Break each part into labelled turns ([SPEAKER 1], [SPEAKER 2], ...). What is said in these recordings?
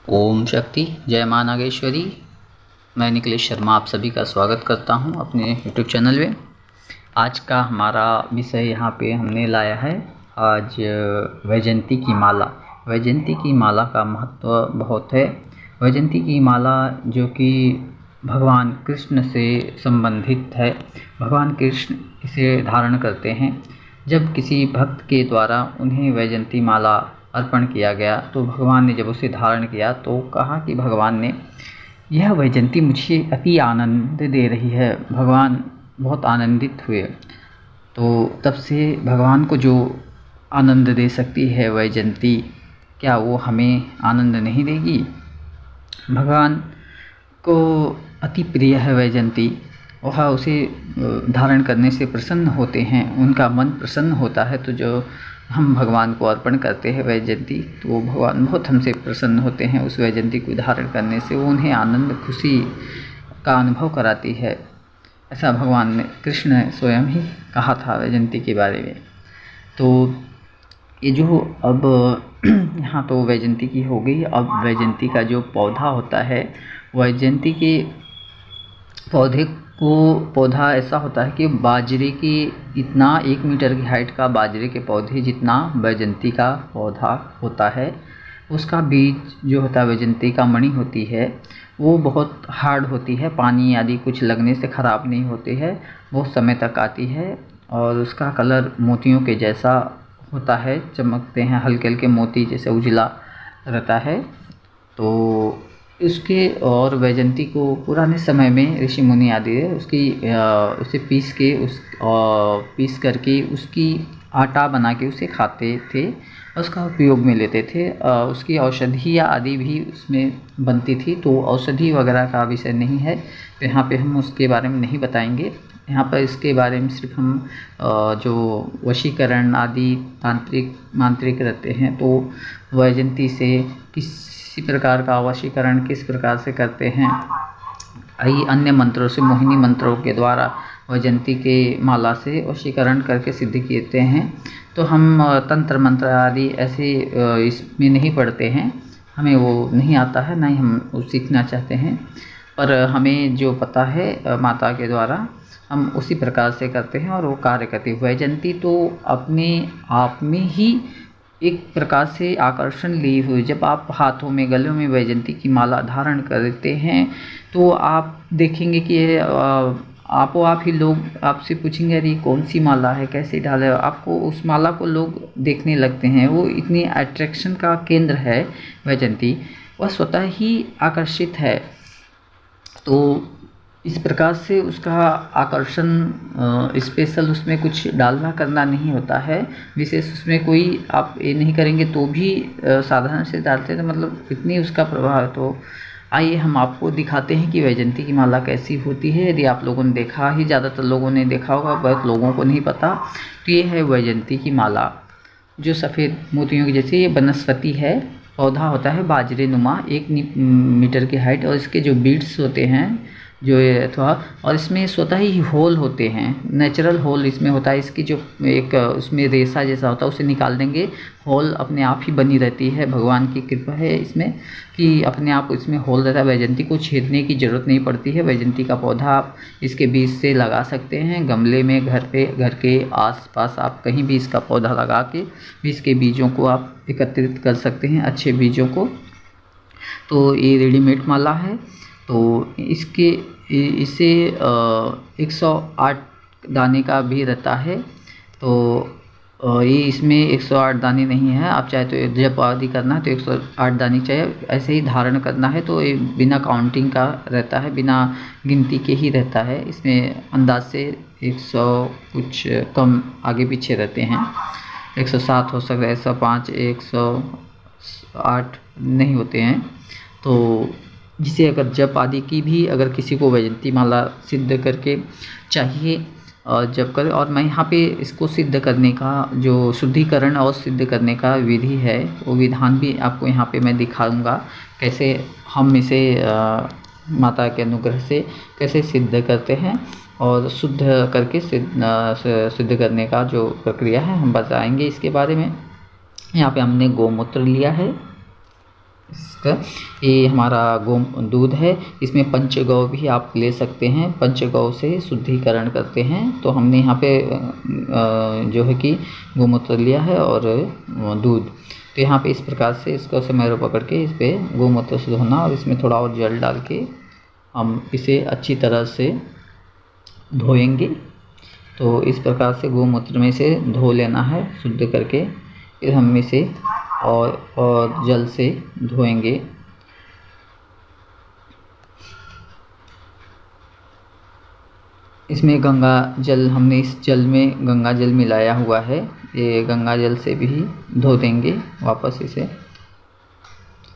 [SPEAKER 1] ओम शक्ति, जय माँ नागेश्वरी। मैं निखिलेश शर्मा आप सभी का स्वागत करता हूं अपने यूट्यूब चैनल में। आज का हमारा विषय यहाँ पे हमने लाया है आज वैजयंती की माला। वैजयंती की माला का महत्व बहुत है। वैजयंती की माला जो कि भगवान कृष्ण से संबंधित है, भगवान कृष्ण इसे धारण करते हैं। जब किसी भक्त के द्वारा उन्हें वैजयंती माला अर्पण किया गया तो भगवान ने जब उसे धारण किया तो कहा कि भगवान ने यह वैजयंती मुझे अति आनंद दे रही है। भगवान बहुत आनंदित हुए। तो तब से भगवान को जो आनंद दे सकती है वैजयंती, क्या वो हमें आनंद नहीं देगी? भगवान को अति प्रिय है वैजयंती। वह उसे धारण करने से प्रसन्न होते हैं, उनका मन प्रसन्न होता है। तो जो हम भगवान को अर्पण करते हैं वैजयंती, तो वो भगवान बहुत हमसे प्रसन्न होते हैं। उस वैजयंती को धारण करने से वो उन्हें आनंद खुशी का अनुभव कराती है। ऐसा भगवान ने कृष्ण ने स्वयं ही कहा था वैजयंती के बारे में। तो ये जो अब यहाँ तो वैजयंती की हो गई। अब वैजयंती का जो पौधा होता है, वैजयंती के पौधा ऐसा होता है कि बाजरे की इतना 1 मीटर की हाइट का बाजरे के पौधे जितना वैजयंती का पौधा होता है, उसका बीज जो होता है, वैजयंती का मणि होती है, वो बहुत हार्ड होती है। पानी आदि कुछ लगने से ख़राब नहीं होती है, बहुत समय तक आती है। और उसका कलर मोतियों के जैसा होता है, चमकते हैं, हल्के हल्के मोती जैसे उजला रहता है। तो इसके और वैजयंती को पुराने समय में ऋषि मुनि आदि उसे पीस करके उसकी आटा बना के उसे खाते थे, उसका उपयोग में लेते थे। उसकी औषधियाँ आदि भी उसमें बनती थी। तो औषधि वगैरह का विषय नहीं है, तो यहाँ पे हम उसके बारे में नहीं बताएंगे। यहाँ पर इसके बारे में सिर्फ हम जो वशीकरण आदि मांत्रिक रहते हैं, तो वैजयंती से किसी प्रकार का वशीकरण किस प्रकार से करते हैं, अन्य मंत्रों से, मोहिनी मंत्रों के द्वारा वैजयंती के माला से वशीकरण करके सिद्ध किए हैं। तो हम तंत्र मंत्र आदि ऐसे इसमें नहीं पढ़ते हैं, हमें वो नहीं आता है, ना ही हम वो सीखना चाहते हैं। पर हमें जो पता है माता के द्वारा, हम उसी प्रकार से करते हैं और वो कार्य करती है। वैजयंती तो अपने आप में ही एक प्रकार से आकर्षण ली हुई। जब आप हाथों में, गलों में वैजयंती की माला धारण करते हैं तो आप देखेंगे कि आप ही लोग आपसे पूछेंगे, अरे कौन सी माला है, कैसे डाले। आपको उस माला को लोग देखने लगते हैं। वो इतनी अट्रैक्शन का केंद्र है वैजयंती, वह स्वतः ही आकर्षित है। तो इस प्रकार से उसका आकर्षण स्पेशल उसमें कुछ डालना करना नहीं होता है, विशेष उसमें कोई आप ये नहीं करेंगे तो भी साधारण से डालते हैं, तो मतलब इतनी उसका प्रभाव है। तो आइए हम आपको दिखाते हैं कि वैजयंती की माला कैसी होती है। यदि आप लोगों ने देखा ही, ज़्यादातर लोगों ने देखा होगा, बहुत लोगों को नहीं पता। तो ये है वैजयंती की माला, जो सफ़ेद मोतियों की जैसे ये वनस्पति है, पौधा होता है बाजरे नुमा, 1 मीटर की हाइट। और इसके जो बीड्स होते हैं जो ये अथवा, और इसमें स्वतः ही होल होते हैं, नेचुरल होल इसमें होता है। इसकी जो एक उसमें रेशा जैसा होता है, उसे निकाल देंगे, होल अपने आप ही बनी रहती है। भगवान की कृपा है इसमें कि अपने आप इसमें होल रहता है। वैजयंती को छेदने की ज़रूरत नहीं पड़ती है। वैजयंती का पौधा आप इसके बीज से लगा सकते हैं गमले में, घर के आसपास आप कहीं भी इसका पौधा लगा के इसके बीजों को आप एकत्रित कर सकते हैं, अच्छे बीजों को। तो ये रेडीमेड माला है। तो इसे 108 दाने का भी रहता है। तो ये इसमें 108 दाने नहीं है। आप चाहे तो जप आदि करना है तो 108 दाने चाहिए। ऐसे ही धारण करना है तो ये बिना काउंटिंग का रहता है, बिना गिनती के ही रहता है। इसमें अंदाज से 100 कुछ कम आगे पीछे रहते हैं, 107 हो सकता है, 105, 108 नहीं होते हैं। तो जिसे अगर जप आदि की भी अगर किसी को वैजयंती माला सिद्ध करके चाहिए और जप करें। और मैं यहाँ पे इसको सिद्ध करने का जो शुद्धिकरण और सिद्ध करने का विधि है, वो विधान भी आपको यहाँ पे मैं दिखाऊंगा, कैसे हम इसे माता के अनुग्रह से कैसे सिद्ध करते हैं। और शुद्ध करके सिद्ध करने का जो प्रक्रिया है हम बताएंगे इसके बारे में। यहाँ पे हमने गौमूत्र लिया है, ये हमारा दूध है। इसमें पंचगौ भी आप ले सकते हैं, पंचगौ से शुद्धिकरण करते हैं। तो हमने यहाँ पे जो है कि गोमूत्र लिया है और दूध। तो यहाँ पे इस प्रकार से इसको मैरो पकड़ के इस पर गोमूत्र से धोना और इसमें थोड़ा और जल डाल के हम इसे अच्छी तरह से धोएंगे। तो इस प्रकार से गोमूत्र में से धो लेना है शुद्ध करके, फिर हम इसे और जल से धोएंगे। इसमें गंगा जल, हमने इस जल में गंगा जल मिलाया हुआ है, ये गंगा जल से भी धो देंगे वापस इसे।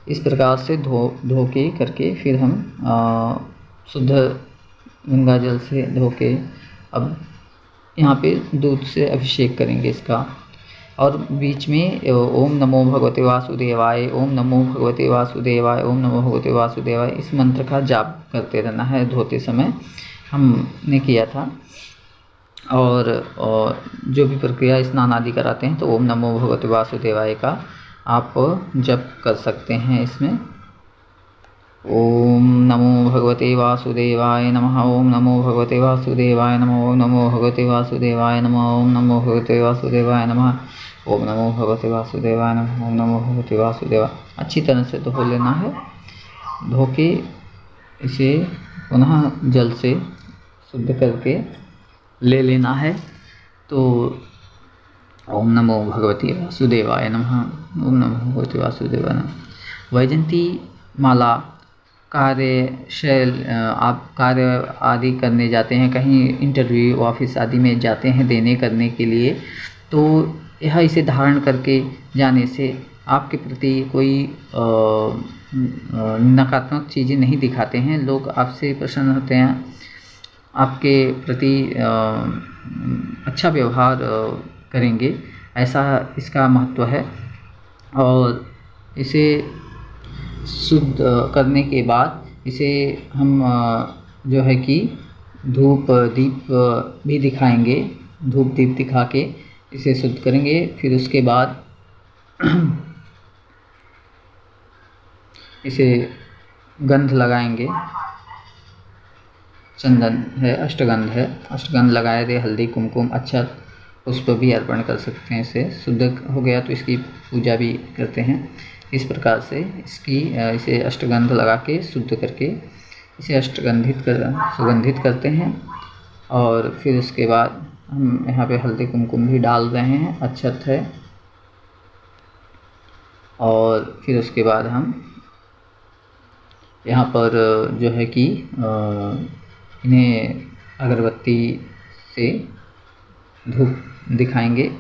[SPEAKER 1] इस प्रकार से धो के करके फिर हम शुद्ध गंगा जल से धो के अब यहाँ पे दूध से अभिषेक करेंगे इसका। और बीच में ओम नमो भगवते वासुदेवाय, ओम नमो भगवते वासुदेवाय, ओम नमो भगवते वासुदेवाय, इस मंत्र का जाप करते रहना है धोते समय, हमने किया था। और जो भी प्रक्रिया स्नान आदि कराते हैं तो ओम नमो भगवते वासुदेवाय का आप जप कर सकते हैं इसमें। ओम नमो भगवते वासुदेवाय नमः, ओम नमो भगवते वासुदेवाय नमः, ओम नमो भगवते वासुदेवाय नमः, ओम नमो भगवते वासुदेवाय नमः, ओम नमो भगवते वासुदेवाय नमः, ओम नमो भगवते वासुदेवाय। अच्छी तरह से धो लेना है, धो के इसे पुनः जल से शुद्ध करके ले लेना है। तो ओम नमो भगवते वासुदेवाय नमः, ओम नमो भगवते वासुदेवाय नमः। वैजयंती माला कार्यशैल, आप कार्य आदि करने जाते हैं, कहीं इंटरव्यू ऑफिस आदि में जाते हैं देने करने के लिए, तो यह इसे धारण करके जाने से आपके प्रति कोई नकारात्मक चीज़ें नहीं दिखाते हैं, लोग आपसे प्रसन्न होते हैं, आपके प्रति अच्छा व्यवहार करेंगे, ऐसा इसका महत्व है। और इसे शुद्ध करने के बाद इसे हम जो है कि धूप दीप भी दिखाएंगे, धूप दीप दिखा के इसे शुद्ध करेंगे। फिर उसके बाद इसे गंध लगाएंगे, चंदन है, अष्टगंध है, अष्टगंध लगाए दे, हल्दी कुमकुम अक्षत पुष्प भी अर्पण कर सकते हैं। इसे शुद्ध हो गया तो इसकी पूजा भी करते हैं। इस प्रकार से इसे अष्टगंध लगा के शुद्ध करके इसे सुगंधित करते हैं। और फिर उसके बाद हम यहाँ पे हल्दी कुमकुम भी डाल रहे हैं, अक्षत है। और फिर उसके बाद हम यहाँ पर जो है कि इन्हें अगरबत्ती से धूप दिखाएंगे,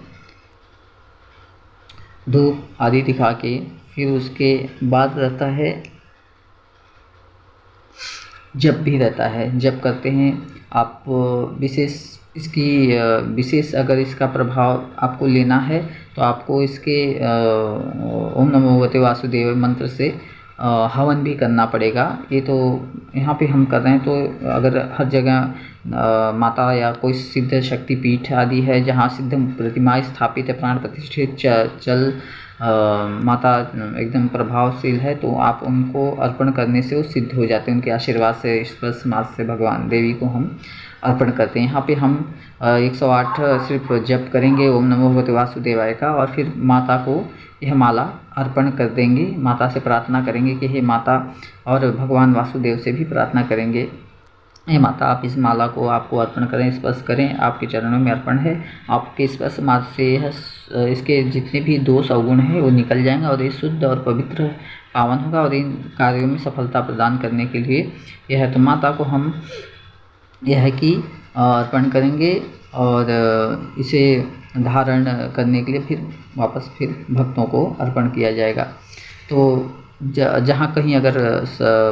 [SPEAKER 1] धूप आदि दिखा के फिर उसके बाद रहता है जप भी रहता है। जप करते हैं आप, विशेष अगर इसका प्रभाव आपको लेना है तो आपको इसके ओम नमो भगवते वासुदेव मंत्र से हवन भी करना पड़ेगा। ये तो यहाँ पे हम कर रहे हैं, तो अगर हर जगह माता या कोई सिद्ध शक्ति पीठ आदि है जहाँ सिद्ध प्रतिमा स्थापित है, प्राण प्रतिष्ठित चल माता एकदम प्रभावशील है, तो आप उनको अर्पण करने से वो सिद्ध हो जाते हैं। उनके आशीर्वाद से, स्पर्श मास से भगवान देवी को हम अर्पण करते हैं। यहाँ पे हम 108 सिर्फ जप करेंगे ओम नमो भगवते वासुदेवाय का, और फिर माता को यह माला अर्पण कर देंगे। माता से प्रार्थना करेंगे कि हे माता, और भगवान वासुदेव से भी प्रार्थना करेंगे, हे माता आप इस माला को आपको अर्पण करें, स्पर्श करें, आपके चरणों में अर्पण है। आपके स्पर्श मात्र से इसके जितने भी दोष अवगुण हैं वो निकल जाएंगे और ये शुद्ध और पवित्र पावन होगा, और इन कार्यों में सफलता प्रदान करने के लिए यह है। तो माता को हम यह है कि अर्पण करेंगे, और इसे धारण करने के लिए फिर वापस फिर भक्तों को अर्पण किया जाएगा। तो जहाँ कहीं अगर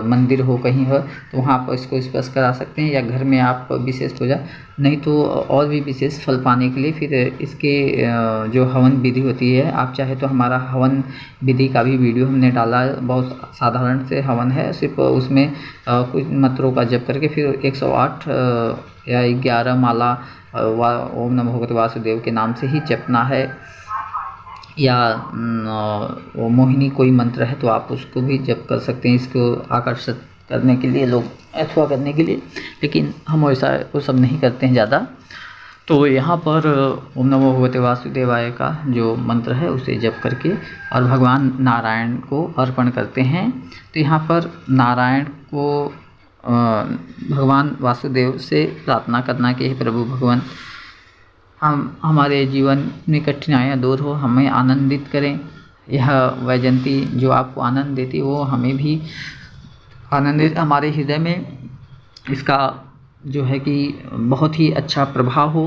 [SPEAKER 1] मंदिर हो कहीं हो तो वहाँ आप इसको स्पर्श करा सकते हैं, या घर में आप विशेष पूजा, नहीं तो और भी विशेष फल पाने के लिए फिर इसके जो हवन विधि होती है, आप चाहे तो हमारा हवन विधि का भी वीडियो हमने डाला है। बहुत साधारण से हवन है, सिर्फ उसमें कुछ मंत्रों का जप करके फिर 108 या 11 माला ओम नमो भगवते वासुदेव के नाम से ही जपना है। या वो मोहिनी कोई मंत्र है तो आप उसको भी जप कर सकते हैं, इसको आकर्षित करने के लिए, लोग अथवा करने के लिए। लेकिन हम वैसा वो सब नहीं करते हैं ज़्यादा। तो यहाँ पर ओम नमो भगवते वासुदेवाय का जो मंत्र है उसे जप करके और भगवान नारायण को अर्पण करते हैं। तो यहाँ पर नारायण को भगवान वासुदेव से प्रार्थना करना कि हे प्रभु भगवान, हम हमारे जीवन में कठिनाइयाँ दूर हो, हमें आनंदित करें। यह वैजयंती जो आपको आनंद देती वो हमें भी आनंदित, हमारे हृदय में इसका जो है कि बहुत ही अच्छा प्रभाव हो।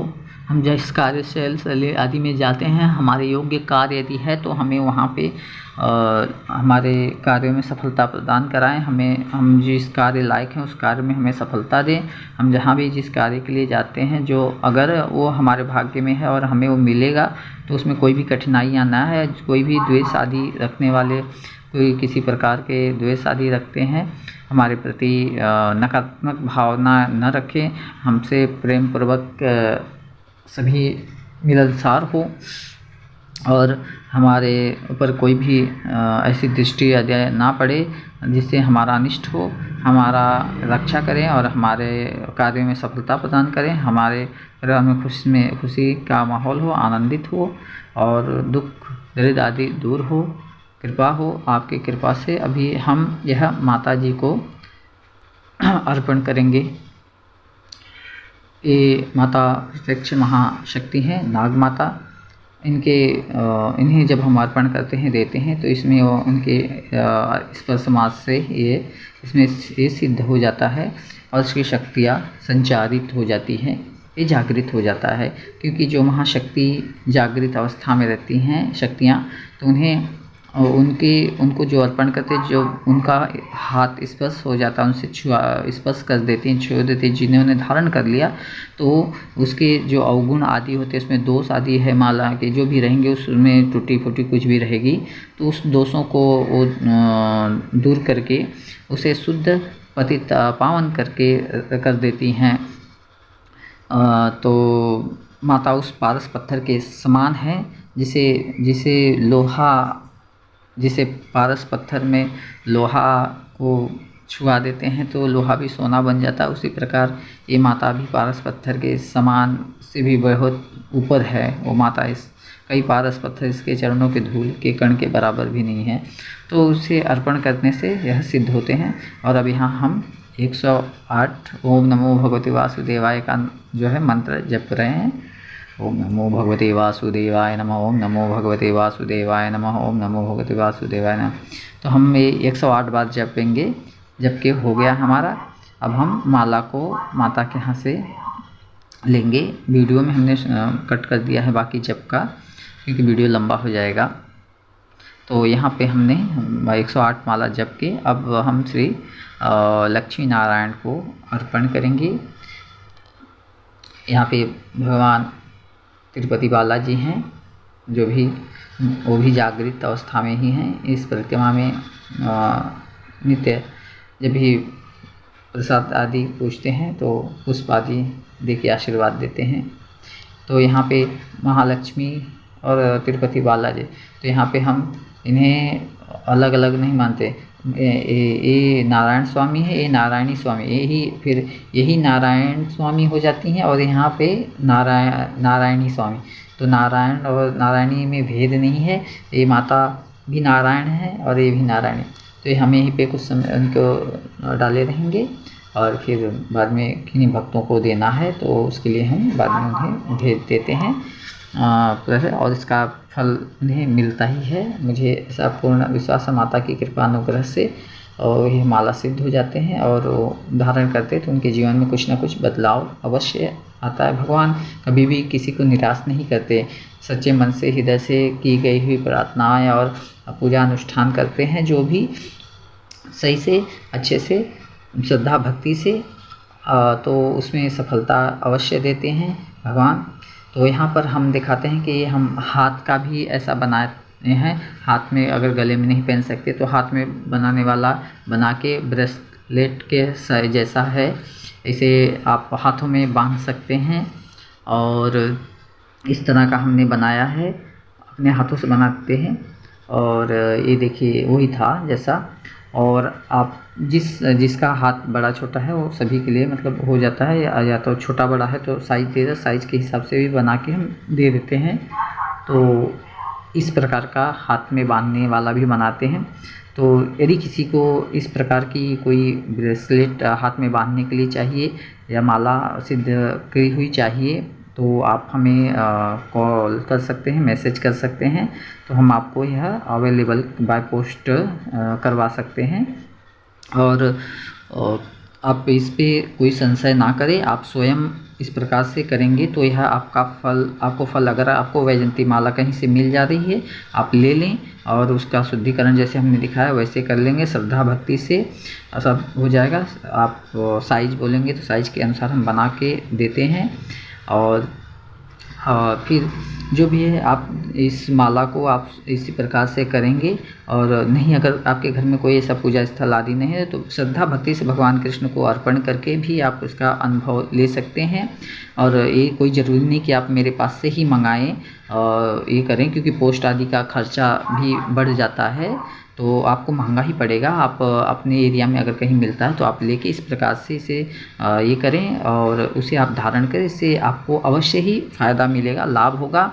[SPEAKER 1] हम जिस कार्यशैल आदि में जाते हैं, हमारे योग्य कार्य यदि है तो हमें वहाँ पे हमारे कार्यों में सफलता प्रदान कराएं। हम जिस कार्य लायक हैं उस कार्य में हमें सफलता दें। हम जहाँ भी जिस कार्य के लिए जाते हैं, जो अगर वो हमारे भाग्य में है और हमें वो मिलेगा तो उसमें कोई भी कठिनाइयाँ ना है। कोई भी द्वेष आदि रखने वाले, कोई किसी प्रकार के द्वेष आदि रखते हैं, हमारे प्रति नकारात्मक भावना न रखें, हमसे प्रेम पूर्वक सभी मिलनसार हो और हमारे ऊपर कोई भी ऐसी दृष्टि आदि ना पड़े जिससे हमारा अनिष्ट हो, हमारा रक्षा करें और हमारे कार्य में सफलता प्रदान करें। हमारे परिवार में खुशी का माहौल हो, आनंदित हो और दुख दर्द आदि दूर हो, कृपा हो। आपकी कृपा से अभी हम यह माता जी को अर्पण करेंगे। ये माता प्रत्यक्ष महाशक्ति हैं, नाग माता। इन्हें जब हम अर्पण करते हैं, देते हैं, तो इसमें वो उनके स्पर्श मास से इसमें ये सिद्ध हो जाता है और उसकी शक्तियाँ संचारित हो जाती हैं, ये जागृत हो जाता है। क्योंकि जो महाशक्ति जागृत अवस्था में रहती हैं शक्तियाँ, तो उनको जो अर्पण करते, जो उनका हाथ स्पर्श हो जाता है, उनसे स्पर्श कर देती हैं, छू देती हैं, जिन्होंने धारण कर लिया, तो उसके जो अवगुण आदि होते हैं, उसमें दोष आदि है माला के जो भी रहेंगे, उसमें टूटी फूटी कुछ भी रहेगी, तो उस दोषों को वो दूर करके उसे शुद्ध पतित पावन करके कर देती हैं। तो माता उस पारस पत्थर के समान है, जिसे पारस पत्थर में लोहा को छुआ देते हैं तो लोहा भी सोना बन जाता है। उसी प्रकार ये माता भी पारस पत्थर के समान से भी बहुत ऊपर है। वो माता कई पारस पत्थर इसके चरणों के धूल के कण के बराबर भी नहीं है। तो उसे अर्पण करने से यह सिद्ध होते हैं। और अब यहाँ हम 108 ओम नमो भगवते वासुदेवाय का जो है मंत्र जप रहे हैं। ओम नमो भगवते वासुदेवाय नमः, ओम नमो भगवते वासुदेवाय नमः, ओम नमो भगवते वासुदेवाय नमः। तो हम ये 108 बार जपेंगे। जबकि हो गया हमारा, अब हम माला को माता के यहाँ से लेंगे। वीडियो में हमने कट कर दिया है बाकी जप का, क्योंकि वीडियो लंबा हो जाएगा। तो यहाँ पे हमने 108 माला जप के अब हम श्री लक्ष्मी नारायण को अर्पण करेंगे। यहाँ पे भगवान तिरुपति बालाजी हैं, वो भी जागृत अवस्था में ही हैं। इस प्रतिमा में नित्य जब भी प्रसाद आदि पूछते हैं तो पुष्प आदि दे के आशीर्वाद देते हैं। तो यहाँ पे महालक्ष्मी और तिरुपति बालाजी, तो यहाँ पे हम इन्हें अलग अलग नहीं मानते। ये नारायण स्वामी है, ये नारायणी स्वामी, यही नारायण स्वामी हो जाती हैं और यहाँ पे नारायणी स्वामी। तो नारायण और नारायणी में भेद नहीं है। ये माता भी नारायण है और ये भी नारायणी। तो ये हमें यहीं पे कुछ समय उनको डाले रहेंगे और फिर बाद में किन्हीं भक्तों को देना है तो उसके लिए हम बाद में उन्हें भेज देते हैं। और इसका फल उन्हें मिलता ही है। मुझे ऐसा पूर्ण विश्वास है माता की कृपा अनुग्रह से, और ये माला सिद्ध हो जाते हैं और वो धारण करते हैं तो उनके जीवन में कुछ ना कुछ बदलाव अवश्य आता है। भगवान कभी भी किसी को निराश नहीं करते। सच्चे मन से हृदय से की गई हुई प्रार्थनाएं और पूजा अनुष्ठान करते हैं, जो भी सही से अच्छे से श्रद्धा भक्ति से, तो उसमें सफलता अवश्य देते हैं भगवान। तो यहाँ पर हम दिखाते हैं कि हम हाथ का भी ऐसा बनाए हैं। हाथ में अगर गले में नहीं पहन सकते तो हाथ में बनाने वाला बना के ब्रेसलेट के जैसा है, इसे आप हाथों में बांध सकते हैं। और इस तरह का हमने बनाया है अपने हाथों से बनाते हैं। और ये देखिए वही था जैसा। और आप जिसका हाथ बड़ा छोटा है वो सभी के लिए मतलब हो जाता है, या तो छोटा बड़ा है तो साइज़ के हिसाब से भी बना के हम दे देते हैं। तो इस प्रकार का हाथ में बांधने वाला भी बनाते हैं। तो यदि किसी को इस प्रकार की कोई ब्रेसलेट हाथ में बांधने के लिए चाहिए या माला सिद्ध करी हुई चाहिए तो आप हमें कॉल कर सकते हैं, मैसेज कर सकते हैं, तो हम आपको यह अवेलेबल बाय पोस्ट करवा सकते हैं। और आप इस पे कोई संशय ना करें, आप स्वयं इस प्रकार से करेंगे तो यह आपको फल अगर आपको वैजयंती माला कहीं से मिल जा रही है आप ले लें और उसका शुद्धिकरण जैसे हमने दिखाया वैसे कर लेंगे, श्रद्धा भक्ति से सब हो जाएगा। आप साइज बोलेंगे तो साइज के अनुसार हम बना के देते हैं। और फिर जो भी है आप इस माला को आप इसी प्रकार से करेंगे। और नहीं, अगर आपके घर में कोई ऐसा पूजा स्थल आदि नहीं है तो श्रद्धा भक्ति से भगवान कृष्ण को अर्पण करके भी आप उसका अनुभव ले सकते हैं। और ये कोई ज़रूरी नहीं कि आप मेरे पास से ही मंगाएं ये करें, क्योंकि पोस्ट आदि का खर्चा भी बढ़ जाता है तो आपको महंगा ही पड़ेगा। आप अपने एरिया में अगर कहीं मिलता है तो आप लेके इस प्रकार से इसे ये करें और उसे आप धारण करें, इससे आपको अवश्य ही फ़ायदा मिलेगा, लाभ होगा।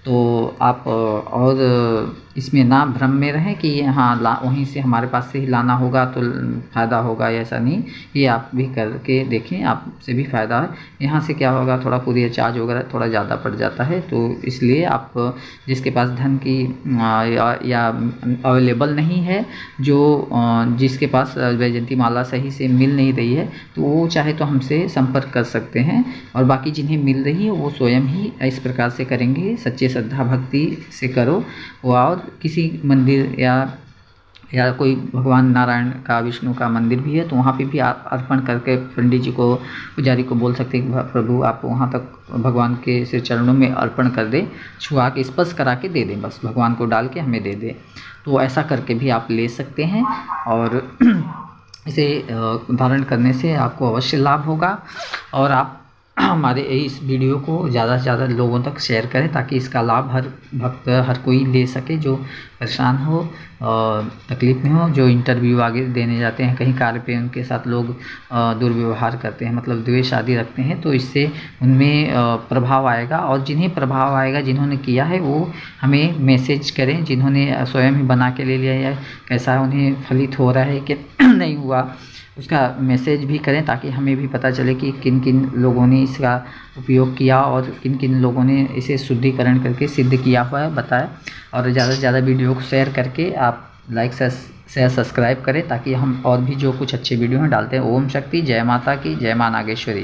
[SPEAKER 1] तो आप और इसमें ना भ्रम में रहें कि हाँ वहीं से हमारे पास से ही लाना होगा तो फ़ायदा होगा, ऐसा नहीं। ये आप भी करके देखें, आपसे भी फ़ायदा है। यहाँ से क्या होगा, थोड़ा कुरियर चार्ज वगैरह थोड़ा ज़्यादा पड़ जाता है, तो इसलिए आप जिसके पास धन की या अवेलेबल नहीं है, जिसके पास वैजयंती माला सही से मिल नहीं रही है, तो वो चाहे तो हमसे संपर्क कर सकते हैं। और बाकी जिन्हें मिल रही है वो स्वयं ही इस प्रकार से करेंगे, सच्चे श्रद्धा भक्ति से करो। और किसी मंदिर या कोई भगवान नारायण का, विष्णु का मंदिर भी है तो वहाँ पे भी आप अर्पण करके पंडित जी को, पुजारी को बोल सकते हैं कि प्रभु आप वहाँ तक भगवान के सिर चरणों में अर्पण कर दें, छुआ के स्पर्श करा के दे दें, बस भगवान को डाल के हमें दे दें। तो ऐसा करके भी आप ले सकते हैं। और इसे धारण करने से आपको अवश्य लाभ होगा। और आप हमारे इस वीडियो को ज़्यादा से ज़्यादा लोगों तक शेयर करें ताकि इसका लाभ हर भक्त, हर कोई ले सके, जो परेशान हो, तकलीफ़ में हो, जो इंटरव्यू आगे देने जाते हैं कहीं कार्य पे, उनके साथ लोग दुर्व्यवहार करते हैं, मतलब द्वेष आदि रखते हैं, तो इससे उनमें प्रभाव आएगा। और जिन्हें प्रभाव आएगा, जिन्होंने किया है, वो हमें मैसेज करें। जिन्होंने स्वयं ही बना के ले लिया है, कैसा उन्हें फलित हो रहा है कि नहीं हुआ, उसका मैसेज भी करें ताकि हमें भी पता चले कि किन किन लोगों ने इसका उपयोग किया और किन किन लोगों ने इसे शुद्धिकरण करके सिद्ध किया हुआ है, बताएं। और ज़्यादा से ज़्यादा वीडियो को शेयर करके आप लाइक शेयर सब्सक्राइब करें ताकि हम और भी जो कुछ अच्छे वीडियो हैं डालते हैं। ओम शक्ति, जय माता की, जय मां नागेश्वरी।